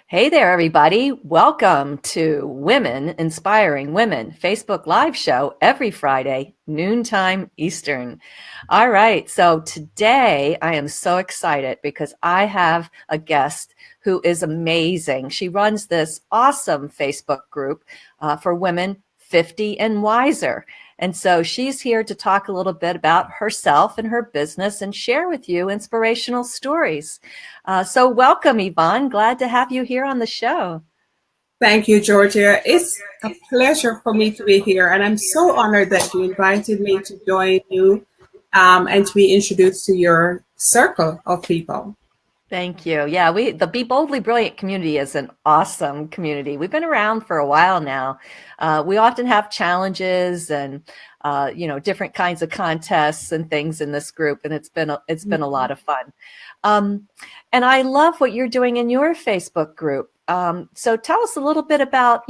Hey there, everybody. Welcome to Women Inspiring Women Facebook Live show every Friday, noontime Eastern. All right. So today I am so excited because I have a guest who is amazing. She runs this awesome Facebook group for women 50 and wiser. And so she's here to talk a little bit about herself and her business and share with you inspirational stories. So welcome, Yvonne. Glad to have you here on the show. Thank you, Georgia. It's a pleasure for me to be here, and I'm so honored that you invited me to join you and to be introduced to your circle of people. Thank you. Yeah, the Be Boldly Brilliant community is an awesome community. We've been around for a while now. We often have challenges and different kinds of contests and things in this group, and it's been a lot of fun. Um, and I love what you're doing in your Facebook group. So tell us a little bit about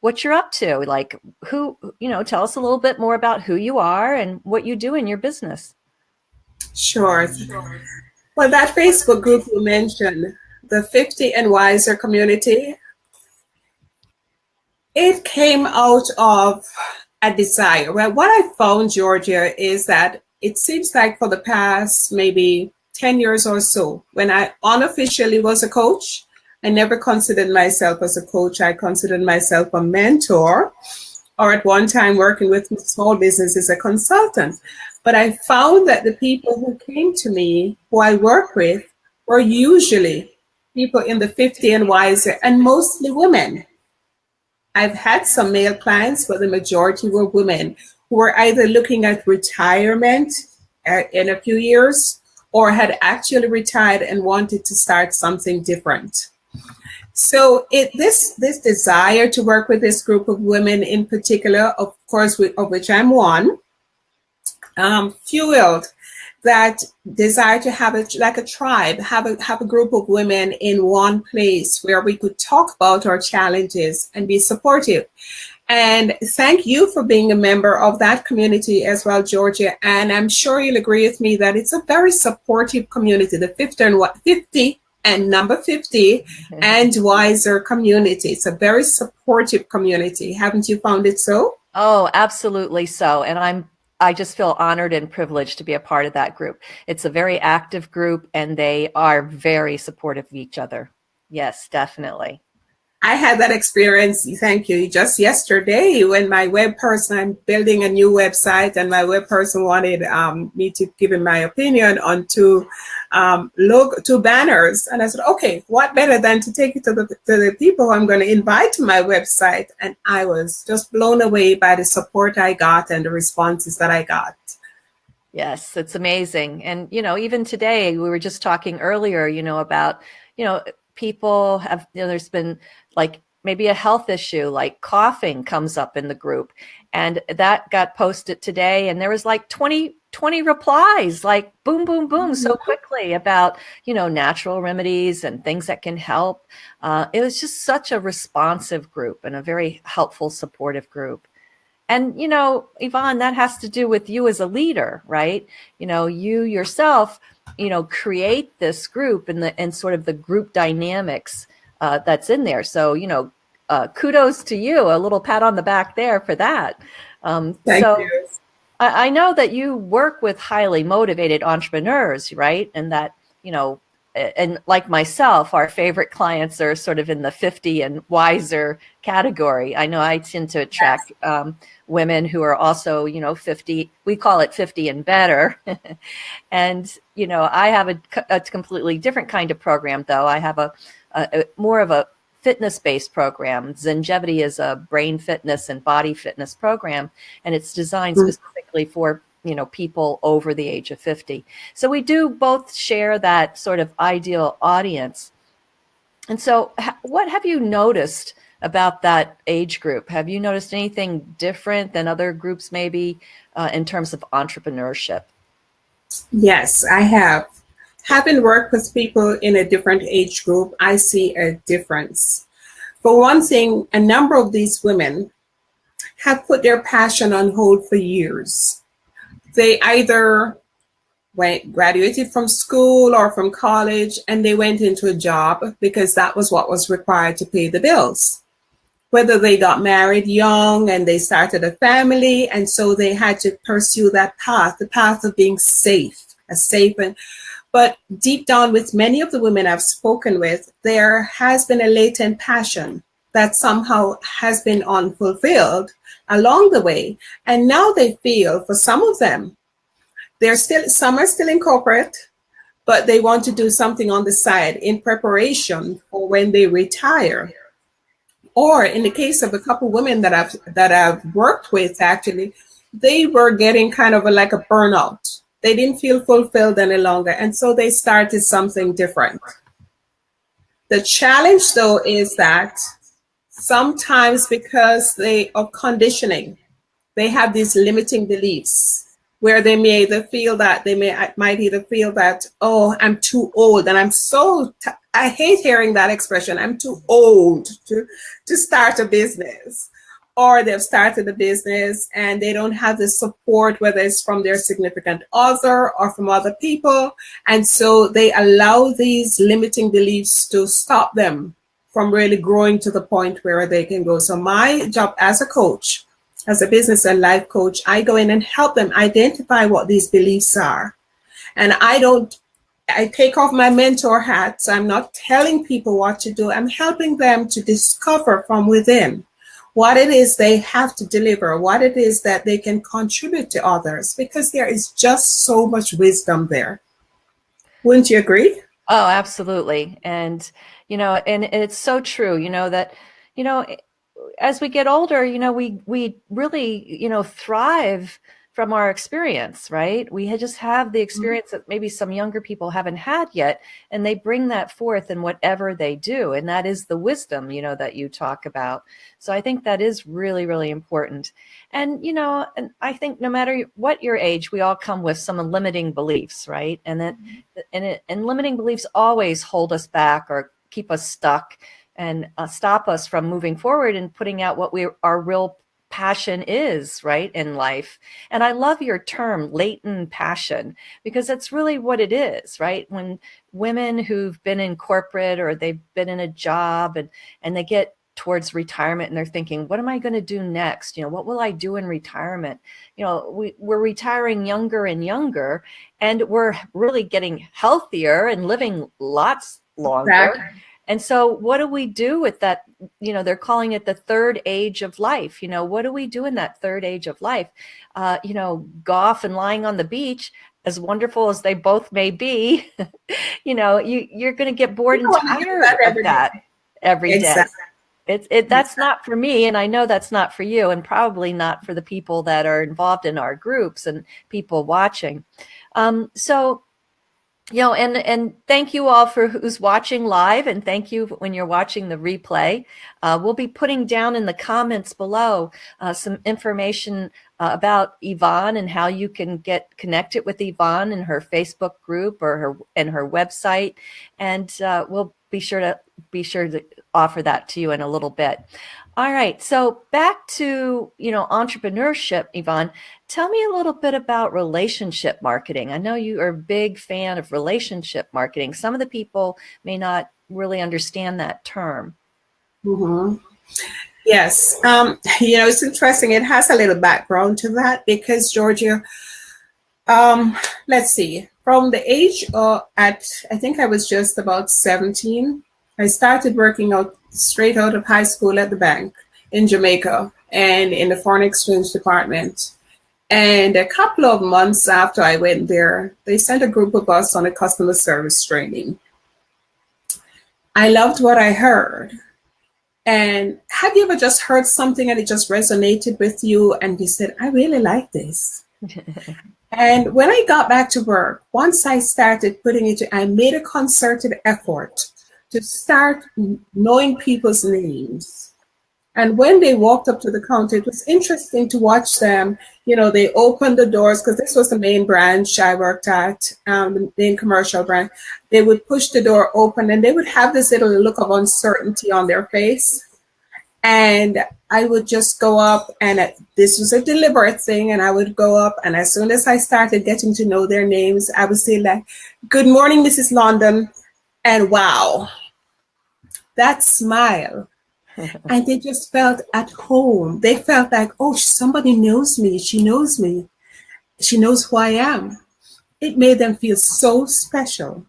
what you're up to. Like tell us a little bit more about who you are and what you do in your business. Sure. Well, that Facebook group you mentioned, the 50 and Wiser community, it came out of a desire. Well, what I found, Georgia, is that it seems like for the past maybe 10 years or so, when I unofficially was a coach, I never considered myself as a coach. I considered myself a mentor, or at one time working with small businesses, a consultant. But I found that the people who came to me, who I work with, were usually people in the 50 and wiser, and mostly women. I've had some male clients, but the majority were women who were either looking at retirement in a few years or had actually retired and wanted to start something different. So this desire to work with this group of women in particular, of course, of which I'm one, fueled that desire to have like a tribe, have a group of women in one place where we could talk about our challenges and be supportive. And thank you for being a member of that community as well, Georgia. And I'm sure you'll agree with me that it's a very supportive community, the 50 and number 50 and wiser community. It's a very supportive community. Haven't you found it so? Oh, absolutely so. And I just feel honored and privileged to be a part of that group. It's a very active group and they are very supportive of each other. Yes, definitely. I had that experience, thank you, just yesterday when my web person, I'm building a new website, and my web person wanted me to give him my opinion on two banners. And I said, okay, what better than to take it to the people I'm going to invite to my website? And I was just blown away by the support I got and the responses that I got. Yes, it's amazing. And, even today, we were just talking earlier, about, people have, there's been like maybe a health issue, like coughing comes up in the group. And that got posted today. And there was like 20 replies, like boom, boom, boom, so quickly about, natural remedies and things that can help. It was just such a responsive group and a very helpful, supportive group. And, Yvonne, that has to do with you as a leader, right? You yourself, create this group and sort of the group dynamics that's in there. So, kudos to you, a little pat on the back there for that. Thank you. I know that you work with highly motivated entrepreneurs, right? And that, and like myself, our favorite clients are sort of in the 50 and wiser category. I know I tend to attract women who are also, 50, we call it 50 and better. And, I have a completely different kind of program, though. I have a more of a fitness-based program. Zengevity is a brain fitness and body fitness program, and it's designed specifically for people over the age of 50. So we do both share that sort of ideal audience. And so what have you noticed about that age group? Have you noticed anything different than other groups maybe in terms of entrepreneurship? Yes, I have. Having worked with people in a different age group, I see a difference. For one thing, a number of these women have put their passion on hold for years. They either graduated from school or from college, and they went into a job because that was what was required to pay the bills. Whether they got married young and they started a family, and so they had to pursue that path, the path of being safe, but deep down with many of the women I've spoken with, there has been a latent passion that somehow has been unfulfilled along the way. And now they feel, for some of them, some are still in corporate, but they want to do something on the side in preparation for when they retire. Or in the case of a couple women that I've worked with, actually, they were getting kind of like a burnout. They didn't feel fulfilled any longer, and so they started something different. The challenge, though, is that sometimes because of conditioning, they have these limiting beliefs where they may either feel that oh, I'm too old, and I hate hearing that expression, I'm too old to start a business. Or they've started a business and they don't have the support, whether it's from their significant other or from other people. And so they allow these limiting beliefs to stop them from really growing to the point where they can go. So my job as a coach, as a business and life coach, I go in and help them identify what these beliefs are. And I take off my mentor hat. So I'm not telling people what to do. I'm helping them to discover from within what it is they have to deliver, what it is that they can contribute to others, because there is just so much wisdom there. Wouldn't you agree? Oh, absolutely. And, and it's so true, that, as we get older, we really, thrive from our experience, right? We just have the experience that maybe some younger people haven't had yet, and they bring that forth in whatever they do. And that is the wisdom, that you talk about. So I think that is really, really important. And, and I think no matter what your age, we all come with some limiting beliefs, right? And and limiting beliefs always hold us back or keep us stuck and stop us from moving forward and putting out what our real passion is, right, in life. And I love your term, latent passion, because that's really what it is, right? When women who've been in corporate or they've been in a job and they get towards retirement and they're thinking, what am I going to do next? What will I do in retirement? We're retiring younger and younger, and we're really getting healthier and living lots longer. Exactly. And so what do we do with that? They're calling it the third age of life. What do we do in that third age of life? Golf and lying on the beach, as wonderful as they both may be, you're going to get bored and tired of that every day. That's not for me. And I know that's not for you, and probably not for the people that are involved in our groups and people watching. And thank you all for who's watching live, and thank you when you're watching the replay. We'll be putting down in the comments below some information about Yvonne and how you can get connected with Yvonne in her Facebook group or her website, and we'll be sure to offer that to you in a little bit. All right, so back to entrepreneurship, Yvonne. Tell me a little bit about relationship marketing. I know you are a big fan of relationship marketing. Some of the people may not really understand that term. Mm-hmm. Yes, it's interesting. It has a little background to that because, Georgia, let's see, from the age I think I was just about 17, I started working straight out of high school at the bank in Jamaica and in the foreign exchange department. And a couple of months after I went there, they sent a group of us on a customer service training. I loved what I heard. And have you ever just heard something and it just resonated with you and you said, I really like this? And when I got back to work, once I started I made a concerted effort to start knowing people's names. And when they walked up to the counter, it was interesting to watch them. They opened the doors because this was the main branch I worked at, the main commercial branch. They would push the door open and they would have this little look of uncertainty on their face. And I would just go up, and this was a deliberate thing, and I would go up, and as soon as I started getting to know their names, I would say like, "Good morning, Mrs. London," and wow, that smile. And they just felt at home. They felt like, oh, somebody knows me. She knows me. She knows who I am. It made them feel so special.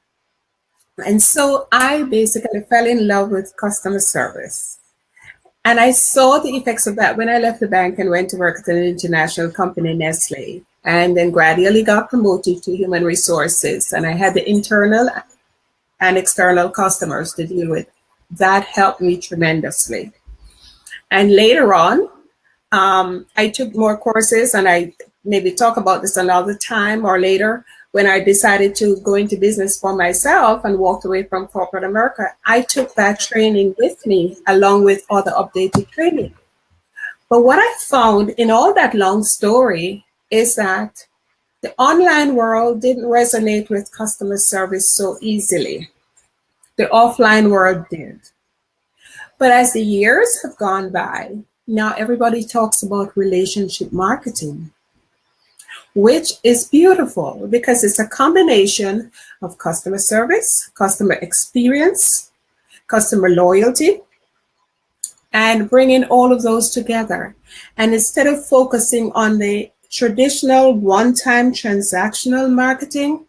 And so I basically fell in love with customer service. And I saw the effects of that when I left the bank and went to work at an international company, Nestle, and then gradually got promoted to human resources. And I had the internal and external customers to deal with. That helped me tremendously. And later on, I took more courses, and I maybe talk about this another time or later. When I decided to go into business for myself and walked away from corporate America, I took that training with me along with other updated training. But what I found in all that long story is that the online world didn't resonate with customer service so easily. The offline world did. But as the years have gone by, now everybody talks about relationship marketing, which is beautiful because it's a combination of customer service, customer experience, customer loyalty, and bringing all of those together. And instead of focusing on the traditional one-time transactional marketing,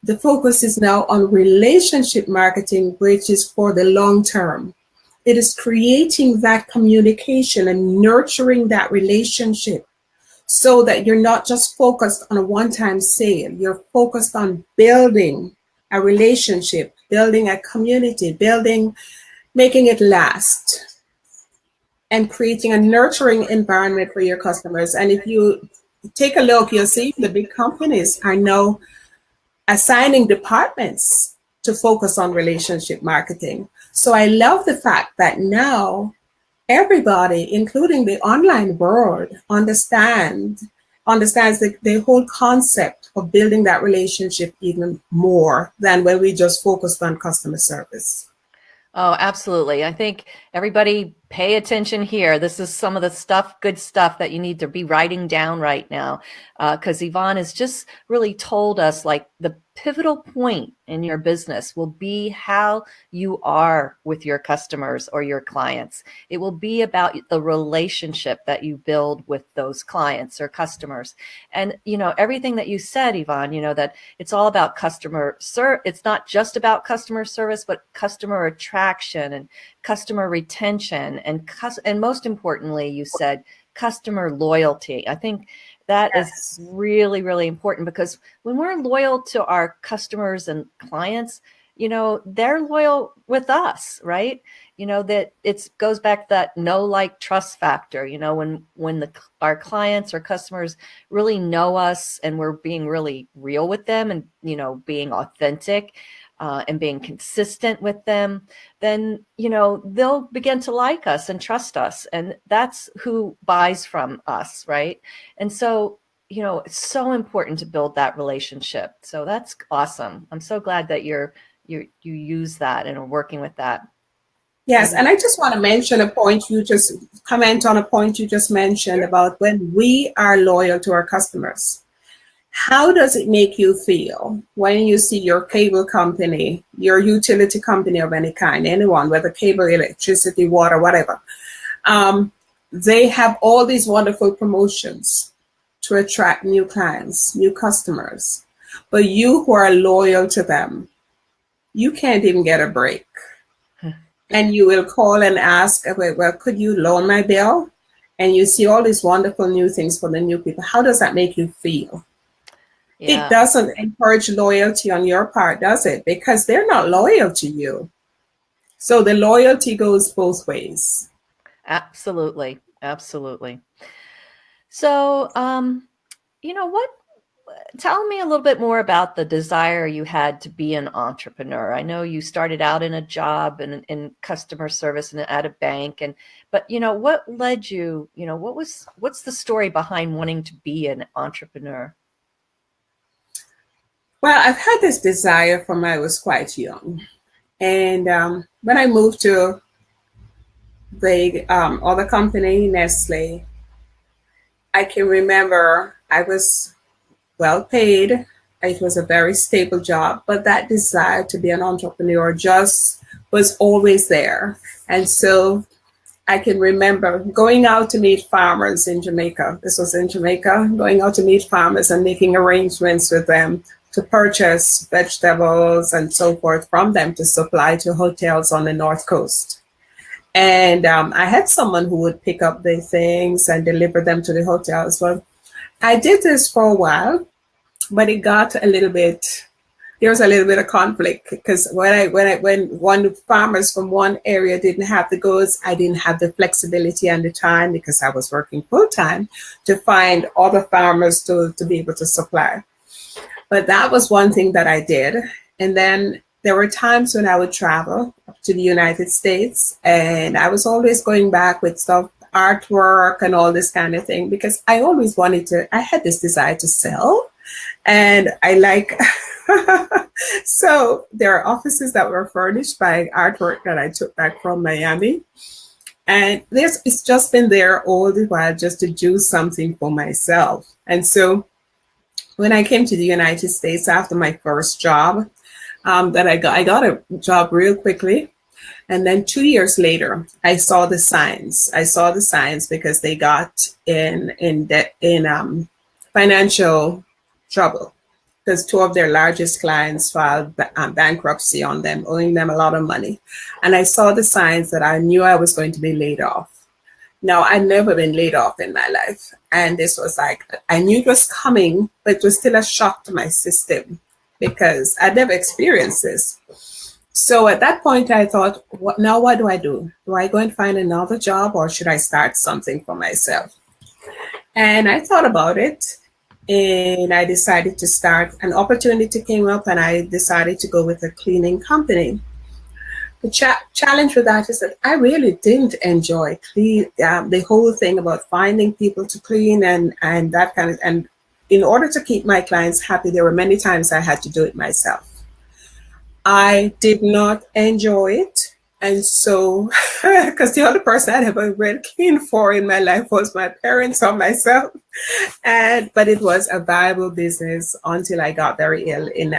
the focus is now on relationship marketing, which is for the long term. It is creating that communication and nurturing that relationship so that you're not just focused on a one-time sale. You're focused on building a relationship, building a community, making it last, and creating a nurturing environment for your customers. And if you take a look, you'll see the big companies are now assigning departments to focus on relationship marketing. So I love the fact that now everybody, including the online world, understands the whole concept of building that relationship even more than when we just focused on customer service. Oh, absolutely. I think everybody pay attention here. This is some of the good stuff that you need to be writing down right now. Because Yvonne has just really told us like the pivotal point in your business will be how you are with your customers or your clients. It will be about the relationship that you build with those clients or customers. And, everything that you said, Yvonne, that it's all about it's not just about customer service, but customer attraction and customer retention and most importantly, you said customer loyalty. I think that is really, really important because when we're loyal to our customers and clients, they're loyal with us, right? That it goes back to that know, like, trust factor. When our clients or customers really know us and we're being really real with them and, being authentic, and being consistent with them, then, they'll begin to like us and trust us. And that's who buys from us, right? And so, it's so important to build that relationship. So that's awesome. I'm so glad that you use that and are working with that. Yes, and I just want to mention comment on a point you just mentioned about when we are loyal to our customers. How does it make you feel when you see your cable company, your utility company of any kind, anyone, whether cable, electricity, water, whatever, they have all these wonderful promotions to attract new clients, new customers, but you who are loyal to them, you can't even get a break. And you will call and ask, well, could you lower my bill? And you see all these wonderful new things for the new people. How does that make you feel? Yeah. It doesn't encourage loyalty on your part, does it? Because they're not loyal to you. So the loyalty goes both ways. Absolutely. Absolutely. So, tell me a little bit more about the desire you had to be an entrepreneur. I know you started out in a job in customer service and at a bank, but what led you, what's the story behind wanting to be an entrepreneur? Well, I've had this desire from I was quite young. And when I moved to the other company, Nestle, I can remember I was well paid. It was a very stable job, but that desire to be an entrepreneur just was always there. And so I can remember going out to meet farmers in Jamaica. This was in Jamaica, going out to meet farmers and making arrangements with them to purchase vegetables and so forth from them to supply to hotels on the North Coast. And I had someone who would pick up the things and deliver them to the hotels. Well, I did this for a while, but it got a little bit, there was a little bit of conflict because when one farmers from one area didn't have the goods, I didn't have the flexibility and the time because I was working full time to find other farmers to be able to supply. But that was one thing that I did. And then there were times when I would travel to the United States and I was always going back with stuff, artwork and all this kind of thing, because I always wanted to, I had this desire to sell and I like, so there are offices that were furnished by artwork that I took back from Miami. And it's just been there all the while just to do something for myself. And so when I came to the United States after my first job, I got a job real quickly. And then 2 years later, I saw the signs. I saw the signs because they got in financial trouble because two of their largest clients filed bankruptcy on them, owing them a lot of money. And I saw the signs that I knew I was going to be laid off. Now, I'd never been laid off in my life. And this was like, I knew it was coming, but it was still a shock to my system because I'd never experienced this. So at that point, I thought, what do I do? Do I go and find another job or should I start something for myself? And I thought about it and I decided to start. An opportunity came up and I decided to go with a cleaning company. The challenge with that is that I really didn't enjoy the whole thing about finding people to clean and that kind of, and in order to keep my clients happy, there were many times I had to do it myself. I did not enjoy it. And so, because the only person I'd ever really cleaned for in my life was my parents or myself. But it was a viable business until I got very ill in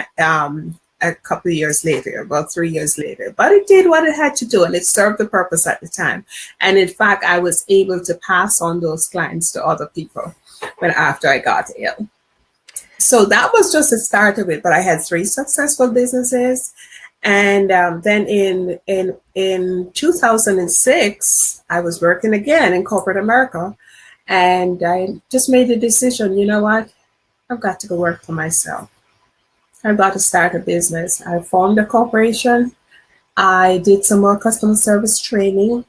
a couple of years later, about 3 years later. But it did what it had to do and it served the purpose at the time. And in fact, I was able to pass on those clients to other people after I got ill. So that was just the start of it. But I had 3 successful businesses. And then in 2006, I was working again in corporate America. And I just made the decision, you know what? I've got to go work for myself. I've got to start a business. I formed a corporation. I did some more customer service training.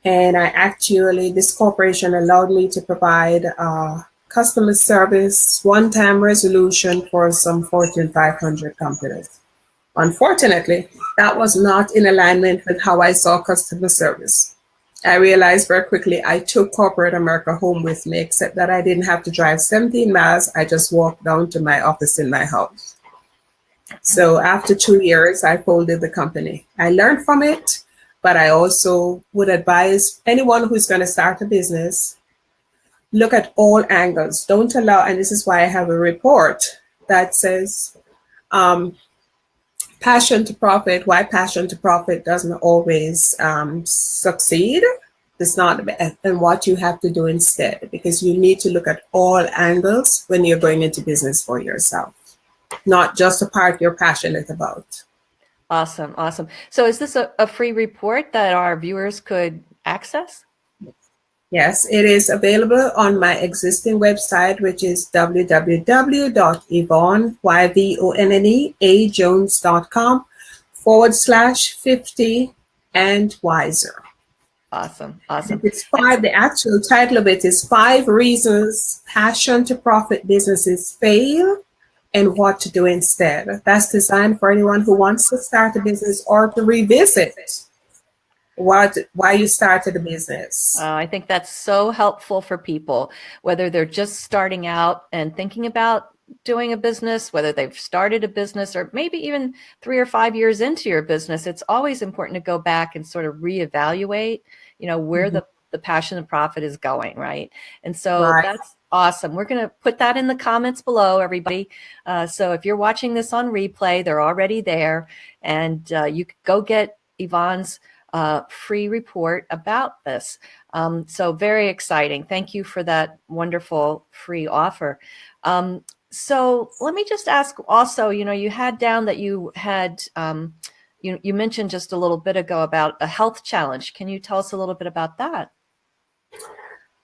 And this corporation allowed me to provide customer service one-time resolution for some Fortune 500 companies. Unfortunately, that was not in alignment with how I saw customer service. I realized very quickly I took corporate America home with me, except that I didn't have to drive 17 miles. I just walked down to my office in my house. So after 2 years, I folded the company. I learned from it, but I also would advise anyone who's going to start a business, look at all angles. Don't allow, and this is why I have a report that says passion to profit, why passion to profit doesn't always succeed. It's not, and what you have to do instead, because you need to look at all angles when you're going into business for yourself, not just the part you're passionate about. Awesome. Awesome. So is this a free report that our viewers could access? Yes, it is available on my existing website, which is www.yvonnejones.com/50 and wiser. Awesome. Awesome. It's the actual title of it is 5 Reasons Passion to Profit Businesses Fail and What to Do Instead. That's designed for anyone who wants to start a business or to revisit why you started a business. I think that's so helpful for people, whether they're just starting out and thinking about doing a business, whether they've started a business or maybe even 3 or 5 years into your business, it's always important to go back and sort of reevaluate, where Mhm. the passion and profit is going, right? And so Right. that's awesome. We're going to put that in the comments below, everybody. So if you're watching this on replay, they're already there, and you could go get Yvonne's free report about this. So very exciting. Thank you for that wonderful free offer. So let me just ask also, you had down that you had, you mentioned just a little bit ago about a health challenge. Can you tell us a little bit about that?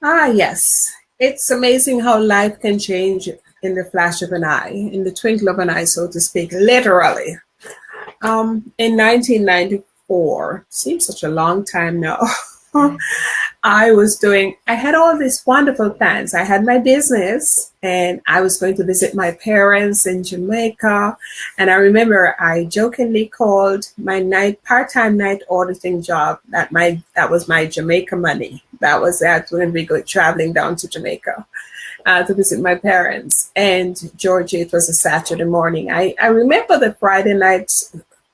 Yes. It's amazing how life can change in the flash of an eye, in the twinkle of an eye, so to speak, literally. In 1994, seems such a long time now. I had all these wonderful plans. I had my business and I was going to visit my parents in Jamaica. And I remember I jokingly called my part-time night auditing job that was my Jamaica money. That was when we go traveling down to Jamaica to visit my parents. And Georgia, it was a Saturday morning. I remember the Friday night,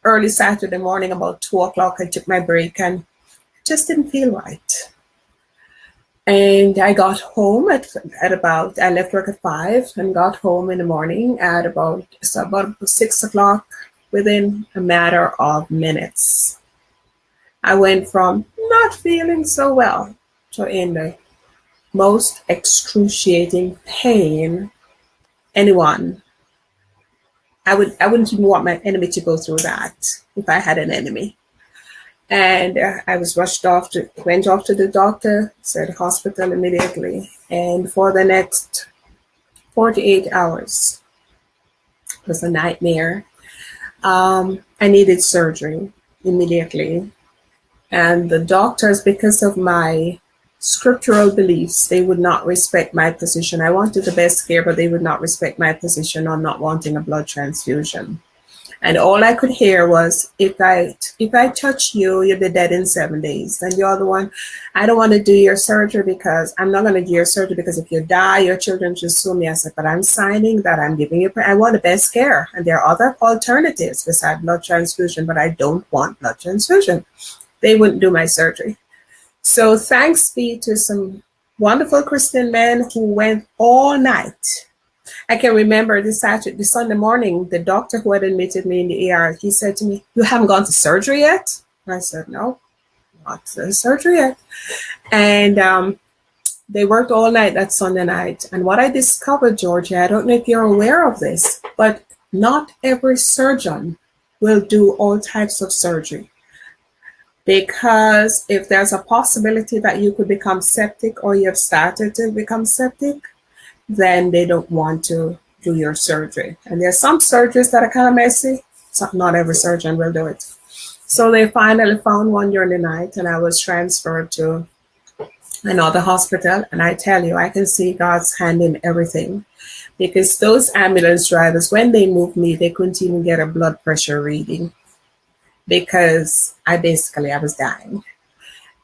early Saturday morning, about 2 o'clock, I took my break and just didn't feel right. And I got home I left work at 5 and got home in the morning at about 6 o'clock within a matter of minutes. I went from not feeling so well to in the most excruciating pain anyone. I wouldn't even want my enemy to go through that if I had an enemy. And I was went off to the doctor, said hospital immediately. And for the next 48 hours, it was a nightmare. I needed surgery immediately. And the doctors, because of my scriptural beliefs, they would not respect my position. I wanted the best care, but they would not respect my position on not wanting a blood transfusion. And all I could hear was, if I touch you, you'll be dead in 7 days. And you're the one, I don't want to do your surgery because I'm not going to do your surgery because if you die, your children just sue me. I said, but I'm signing that I'm giving you, I want the best care. And there are other alternatives besides blood transfusion, but I don't want blood transfusion. They wouldn't do my surgery. So thanks be to some wonderful Christian men who went all night. I can remember the Sunday morning, the doctor who had admitted me in the ER, he said to me, "You haven't gone to surgery yet?" I said, "No, not to surgery yet." And they worked all night that Sunday night. And what I discovered, Georgia, I don't know if you're aware of this, but not every surgeon will do all types of surgery. Because if there's a possibility that you could become septic or you have started to become septic, then they don't want to do your surgery. And there's some surgeries that are kind of messy, so not every surgeon will do it. So they finally found one during the night, and I was transferred to another hospital. And I tell you, I can see God's hand in everything. Because those ambulance drivers, when they moved me, they couldn't even get a blood pressure reading because I was dying.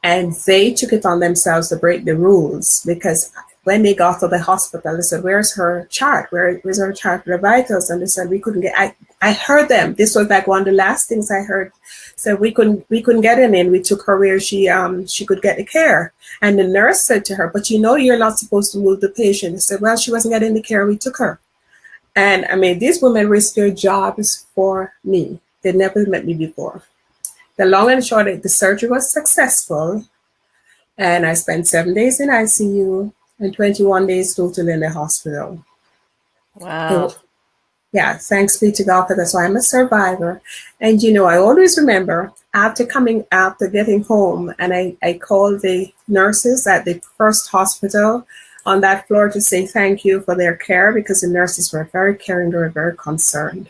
And they took it on themselves to break the rules because when they got to the hospital, they said, "Where's her chart? Where's her chart for the vitals?" And they said, "We couldn't get." I heard them. This was like one of the last things I heard. So we couldn't get her in. We took her where she could get the care. And the nurse said to her, "But you're not supposed to move the patient." They said, "Well, she wasn't getting the care. We took her." And I mean, these women risked their jobs for me. They never met me before. The long and short, the surgery was successful. And I spent 7 days in ICU and 21 days total in the hospital. Wow. Yeah, thanks be to God for that. So I'm a survivor. And I always remember after getting home, and I called the nurses at the first hospital on that floor to say thank you for their care, because the nurses were very caring, they were very concerned.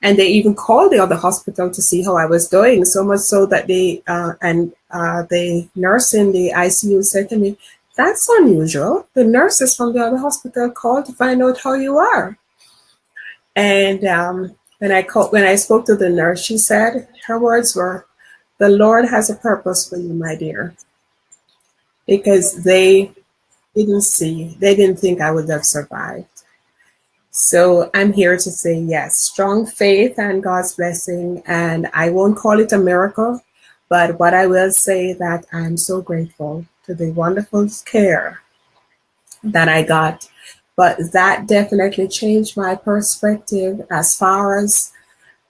And they even called the other hospital to see how I was doing, so much so that the nurse in the ICU said to me, "That's unusual. The nurses from the other hospital called to find out how you are." And when I spoke to the nurse, she said, her words were, "The Lord has a purpose for you, my dear," because they didn't think I would have survived. So I'm here to say yes, strong faith and God's blessing. And I won't call it a miracle, but what I will say that I'm so grateful to the wonderful care that I got. But that definitely changed my perspective as far as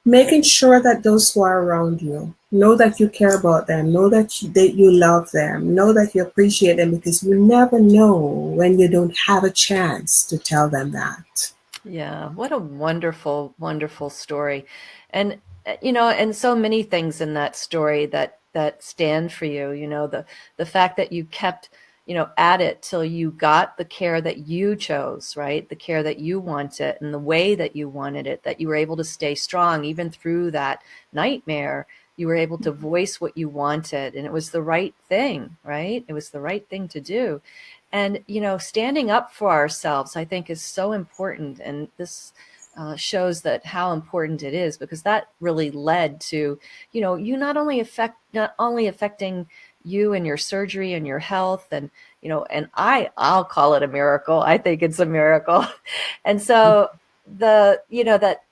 making sure that those who are around you know that you care about them, know that you love them, know that you appreciate them, because you never know when you don't have a chance to tell them that. Yeah, what a wonderful, wonderful story. And and so many things in that story that stand for you, the fact that you kept, at it till you got the care that you chose, right? The care that you wanted and the way that you wanted it, that you were able to stay strong even through that nightmare. You were able to voice what you wanted, and it was the right thing, right? It was the right thing to do. And, standing up for ourselves, I think, is so important. And this shows that how important it is, because that really led to, you not only affecting you and your surgery and your health, and, and I'll call it a miracle. I think it's a miracle. And so that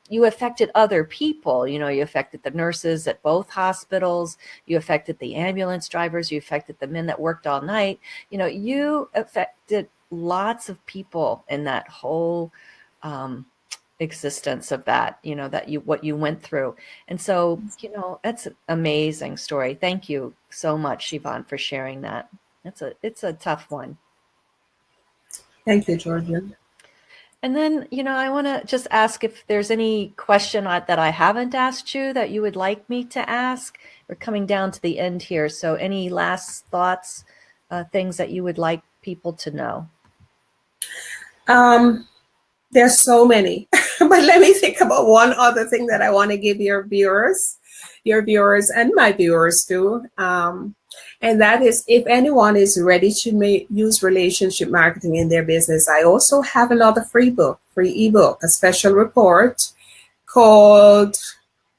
you affected other people, you affected the nurses at both hospitals, you affected the ambulance drivers, you affected the men that worked all night, you affected lots of people in that whole existence of that, what you went through. And so, that's an amazing story. Thank you so much, Yvonne, for sharing that. It's a tough one. Thank you, Georgia. And then, I want to just ask if there's any question that I haven't asked you that you would like me to ask. We're coming down to the end here. So any last thoughts, things that you would like people to know? There's so many, but let me think about one other thing that I want to give your viewers and my viewers too. And that is, if anyone is ready to use relationship marketing in their business, I also have another free ebook, a special report called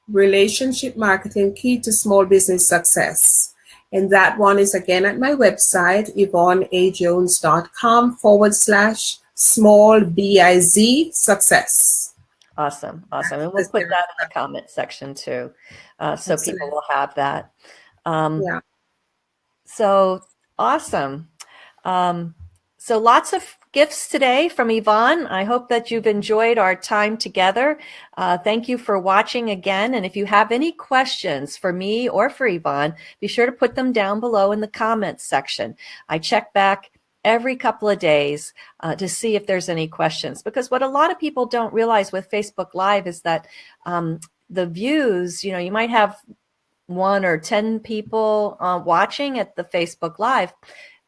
Relationship Marketing Key to Small Business Success. And that one is again at my website, YvonneAJones.com/small biz success. Awesome. And we'll put that in the comment section too. So Excellent. people will have that. Yeah. So awesome. So lots of gifts today from Yvonne. I hope that you've enjoyed our time together. Thank you for watching again. And if you have any questions for me or for Yvonne, be sure to put them down below in the comments section. I check back every couple of days to see if there's any questions, because what a lot of people don't realize with Facebook Live is that the views, you might have 1 or 10 people watching at the Facebook Live,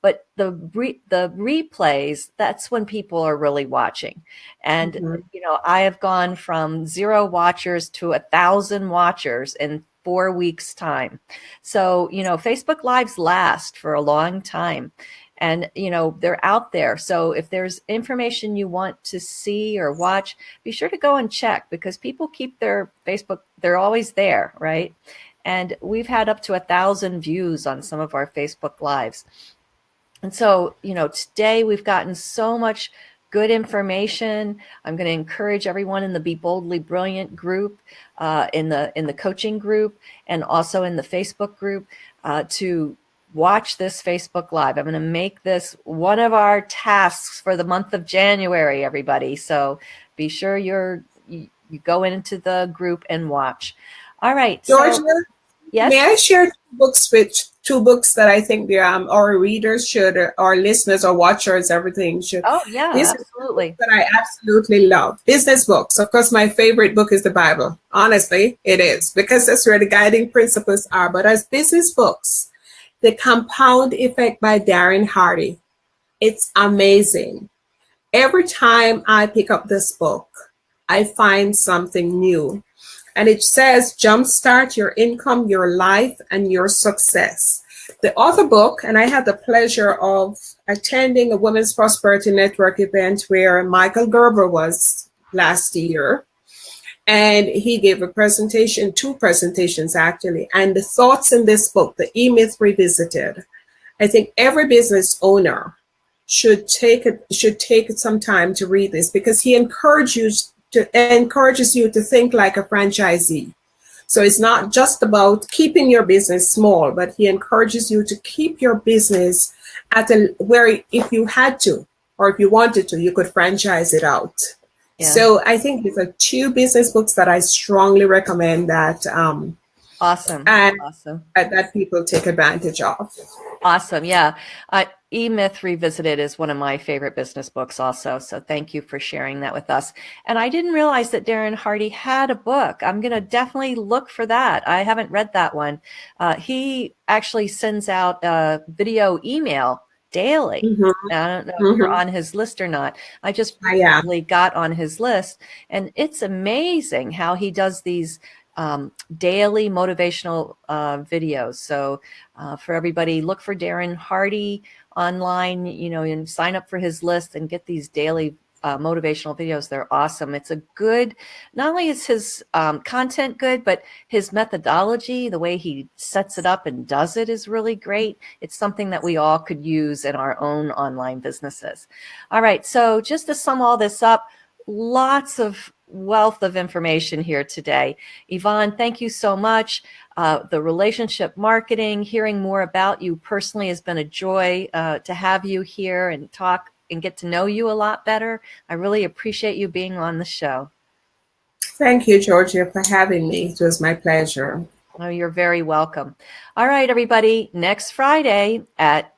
but the replays, that's when people are really watching. And I have gone from 0 watchers to 1,000 watchers in 4 weeks time. So Facebook Lives last for a long time, and they're out there. So if there's information you want to see or watch, be sure to go and check, because people keep their Facebook, they're always there, right? And we've had up to 1,000 views on some of our Facebook Lives. And so, today we've gotten so much good information. I'm going to encourage everyone in the Be Boldly Brilliant group, in the coaching group, and also in the Facebook group, to watch this Facebook Live. I'm going to make this one of our tasks for the month of January, everybody. So be sure you go into the group and watch. All right. Georgia, So, yes? May I share two books that I think our readers should, our listeners or watchers, everything should. Oh yeah, These absolutely. that I absolutely love. Business books. Of course, my favorite book is the Bible. Honestly, it is, because that's where the guiding principles are. But as business books, The Compound Effect by Darren Hardy. It's amazing. Every time I pick up this book, I find something new. And it says, jumpstart your income, your life, and your success. The other book, and I had the pleasure of attending a Women's Prosperity Network event where Michael Gerber was last year. And he gave a presentation, 2 presentations actually. And the thoughts in this book, the E-Myth Revisited, I think every business owner should take some time to read this, because he encourages you to think like a franchisee. So it's not just about keeping your business small, but he encourages you to keep your business at where, if you had to, or if you wanted to, you could franchise it out. Yeah. So I think these are two business books that I strongly recommend that awesome. And awesome. That people take advantage of. Awesome. Yeah. E-Myth Revisited is one of my favorite business books also. So thank you for sharing that with us. And I didn't realize that Darren Hardy had a book. I'm going to definitely look for that. I haven't read that one. He actually sends out a video email daily. Mm-hmm. I don't know if you're on his list or not. I just recently got on his list, and it's amazing how he does these daily motivational videos. So for everybody, look for Darren Hardy online, and sign up for his list and get these daily motivational videos. They're awesome. It's a good, not only is his content good, but his methodology, the way he sets it up and does it, is really great. It's something that we all could use in our own online businesses. All right. So just to sum all this up, lots of wealth of information here today. Yvonne, thank you so much. The relationship marketing, hearing more about you personally has been a joy to have you here and talk and get to know you a lot better. I really appreciate you being on the show. Thank you, Georgia, for having me. It was my pleasure. Oh, you're very welcome. All right, everybody, next Friday at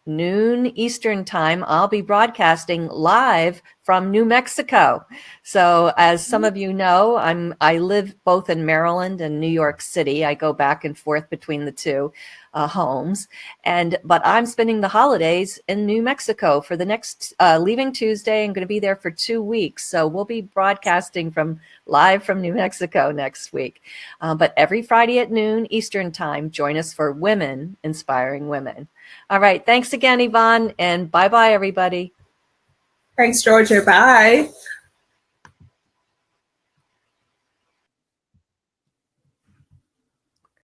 noon Eastern time, I'll be broadcasting live from New Mexico. So as some of you know, I live both in Maryland and New York City. I go back and forth between the two homes, but I'm spending the holidays in New Mexico for the next leaving Tuesday. I'm going to be there for 2 weeks. So we'll be broadcasting live from New Mexico next week. But every Friday at noon Eastern time, join us for Women Inspiring Women. All right. Thanks again, Yvonne, and bye-bye, everybody. Thanks, Georgia. Bye.